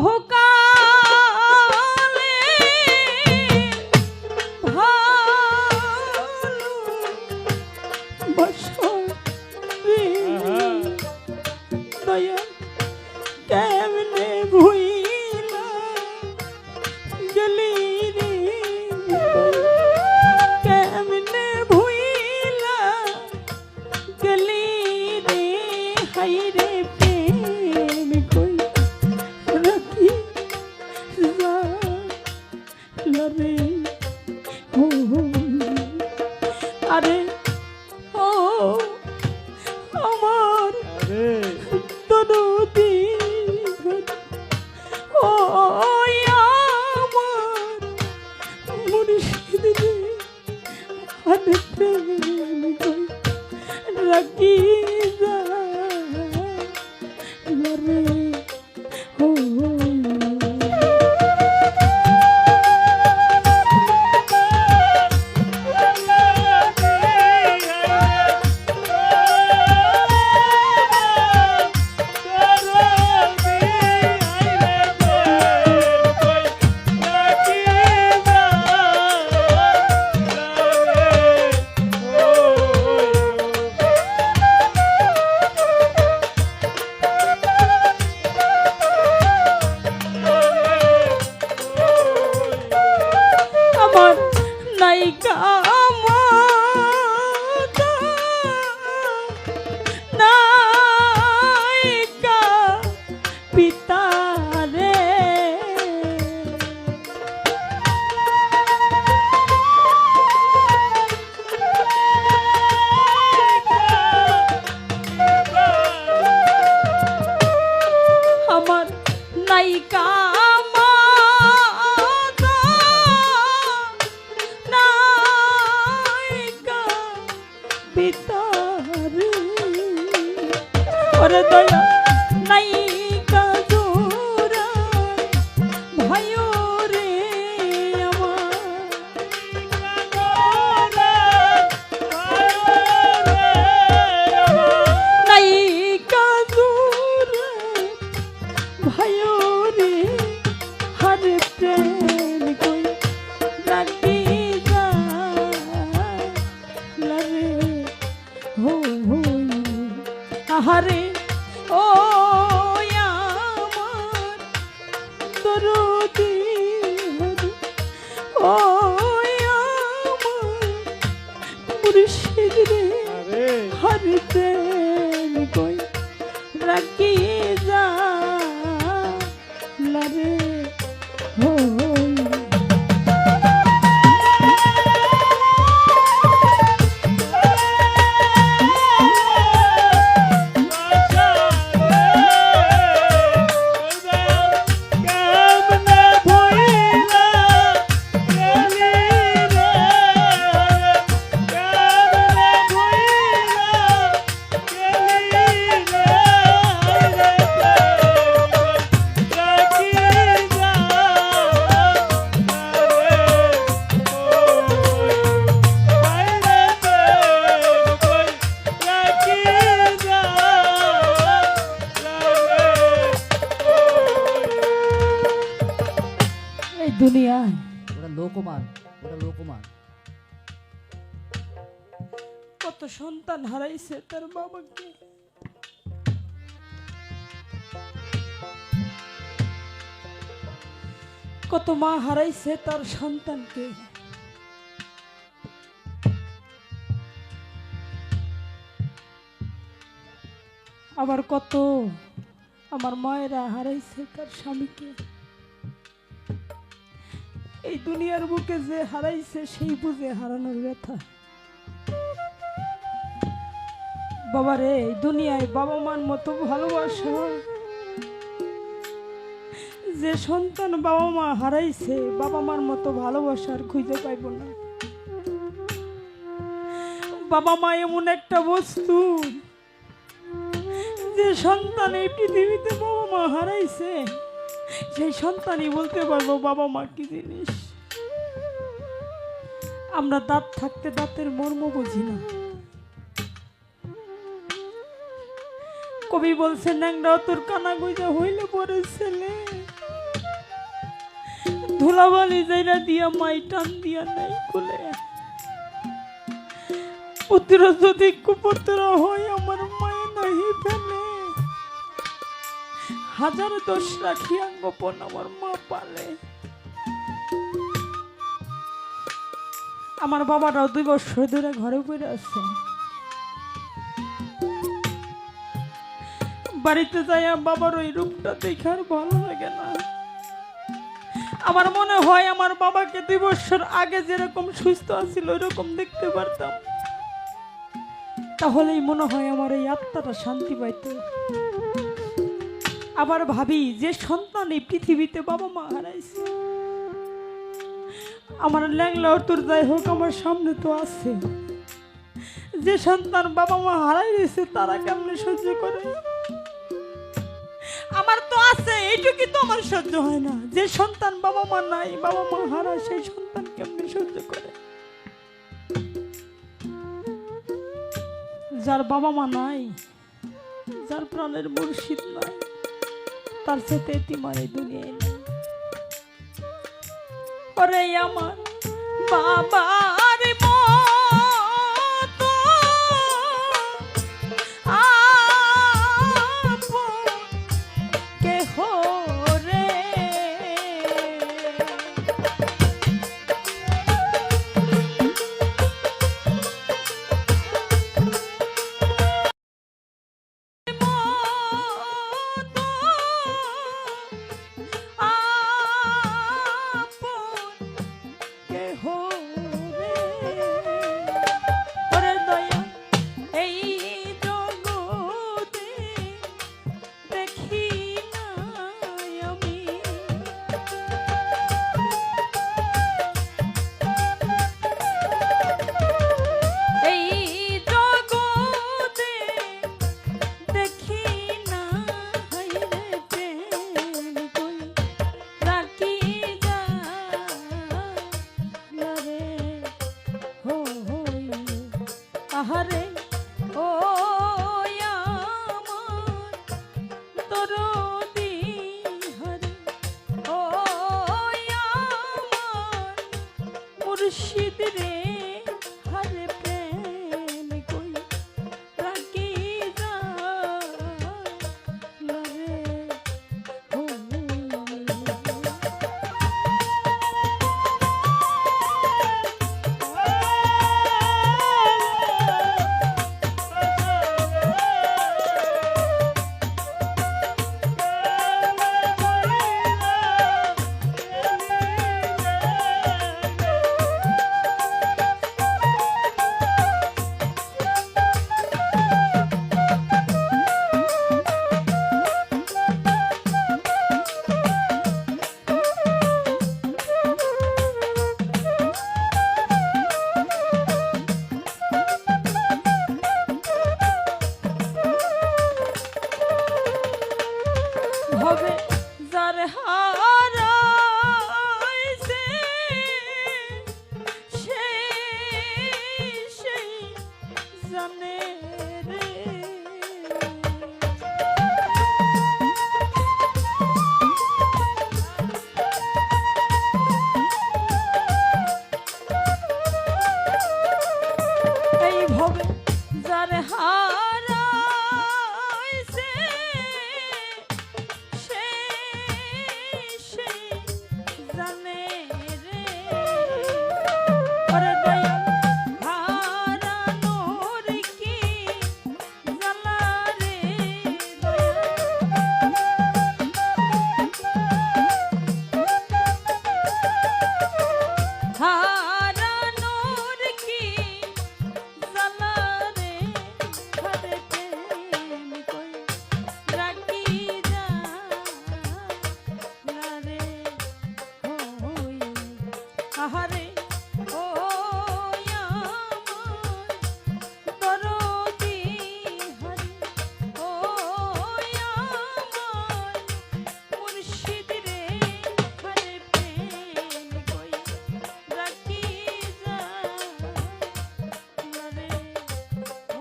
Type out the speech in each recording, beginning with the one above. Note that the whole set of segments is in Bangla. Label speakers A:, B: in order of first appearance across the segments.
A: বহুকালে ভালোবাসা রে দয়া কেমনে ভুইলা গেলি রে কেমনে ভুইলা গেলি রে হাই রে প্রেম কই রাখি রে ও আরে ও আমার দরদি ও আমার মুর্শিদ রে আরে প্রেম কই রাখি রে ও আমার নায়িকা নায়িকা পিতা রে আমার নায়িকা ওরে দয়া নায়িকা জোরা ভাইও রে আমার নায়িকা জোরা ভাইও রে হর প্রেম কই রাখি যা লরে হো হো আহারে ও আমার দরদি ও আমার মুর্শিদ রে হর প্রেম কই রাখি যা লরে হো দুনিয়ায়
B: ওটা লোকমান, ওটা লোকমান।
A: কত সন্তান হারাইছে তার বাবাকে, কত মা হারাইছে তার সন্তানকে। আবার কত আমার মায়েরা হারাইছে তার স্বামীকে। এই দুনিয়ার বুকে যে হারাইছে সেই বুঝে হারানোর ব্যথা। বাবারে, এই দুনিয়ায় বাবা মার মতো ভালোবাসা যে সন্তান বাবা মা হারাইছে, বাবা মার মতো ভালোবাসার খুঁজে পাইব না। বাবা মা এমন একটা বস্তু, যে সন্তান এই পৃথিবীতে বাবা মা হারাইছে সেই সন্তানই বলতে পারবো বাবা মা কি জিনিস। আমরা দাঁত থাকতে দাঁতের মর্ম বুঝি না। কবি বলছেন, ন্যাংরা তোর কানা গুইজা হইলে পরে ছেলে ধুলাবালি যাইরা দিয়া মাই টান দিয়া নাই কোলে পুত্র যদি কুপুত্র হয় আমার মায়ে নাহি ফেলে হাজার দোষ রাখিয়া গোপন আমার মা পালে আমার বাবাটাও 2 বছর ধরে ঘরে পড়ে আছে বাড়িতে যাইয়া বাবার ওই রূপটা দেখে আর ভালো লাগে না আমার মনে হয় আমার বাবাকে 2 বছর আগে যেরকম সুস্থ আছিল ওইরকম দেখতে পারতাম তাহলেই মনে হয় আমার এই আত্মাটা শান্তি পাইতো আবার ভাবি যে সন্তান এই পৃথিবীতে বাবা মা হারাইছে আমার ল্যাংলা তোর যাই হোক আমার সামনে তো আছে যে সন্তান বাবা মা হারাই রয়েছে তারা কেমনে সহ্য করে আমার তো আছে এইটুকু তো আমার সহ্য হয় না যে সন্তান বাবা মা নাই বাবা মা হারায় সেই সন্তান কেমনে সহ্য করে যার বাবা মা নাই যার প্রাণের মুর্শিদ নাই তার সাথে এতিমার এই দুনিয়ায় নেই ওরে আমার বাবার মতো আপন কেহ রে আহারে ও আমার দরদি হরে ও আমার মুর্শিদ রে হরে প্রেম কই রাখি যা রে ও হবে যার হারাইছে সেই জানে রে এই ভবে যার হারাইছে জানে রে ওরে দয়াল হারানোর কি জ্বালা রে হারানোর কি জ্বালা রে হরে প্রেম কই রাখি যা রে আহারে ও আমার দরদি হরে ও আমার মুর্শিদ রে হরে প্রেম কই রাখি যা রে ও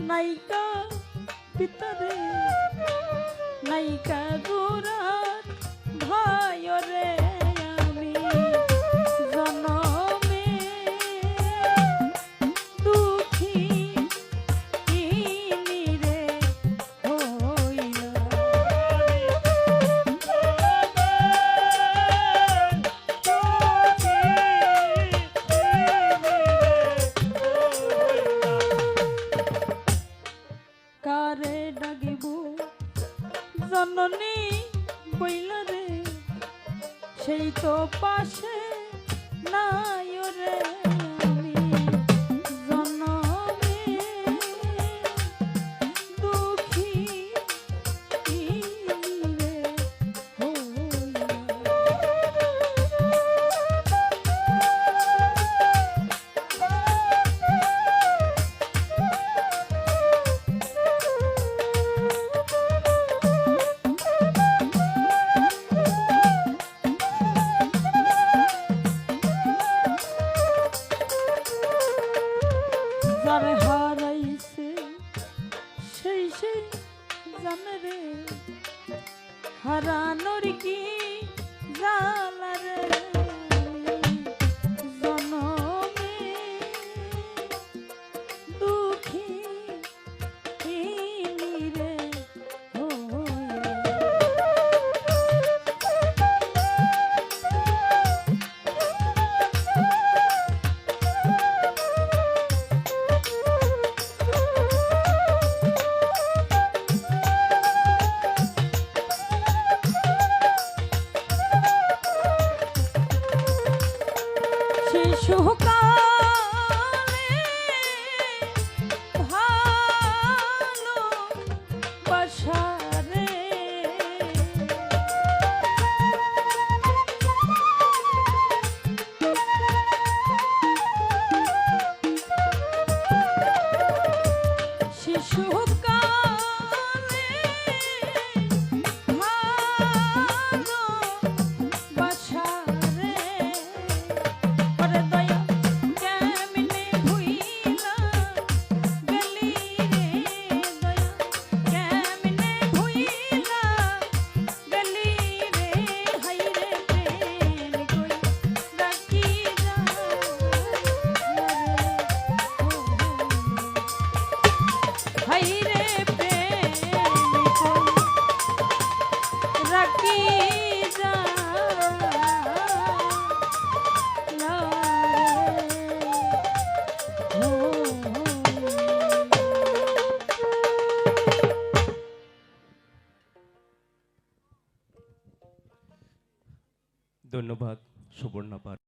A: নাইকা ভিতরে নাইকা গোরার ভাই রে আমি জনমে দুঃখী রে হইলা কারে ডাকিব জননী বইলা রে সেই তো পাশে নাই রে আমি জনমে দুঃখী রে হইলা যারে হারাইছে সেই সেই জানে রে হারানোর কি জালা রে জনমে দুঃখী রে হইলা শিশুকালে ভালো বাসারে শিশুকালে ভালো বাসারে ওরে দয়া কেমনে ভুইলা গেলি রে দয়া কেমনে ভুইলা গেলি রে হাই রে প্রেম কই ডাকি যা হাই রে প্রেম কই রাখি যা
C: ধন্যবাদ সুবর্ণা পাঠ।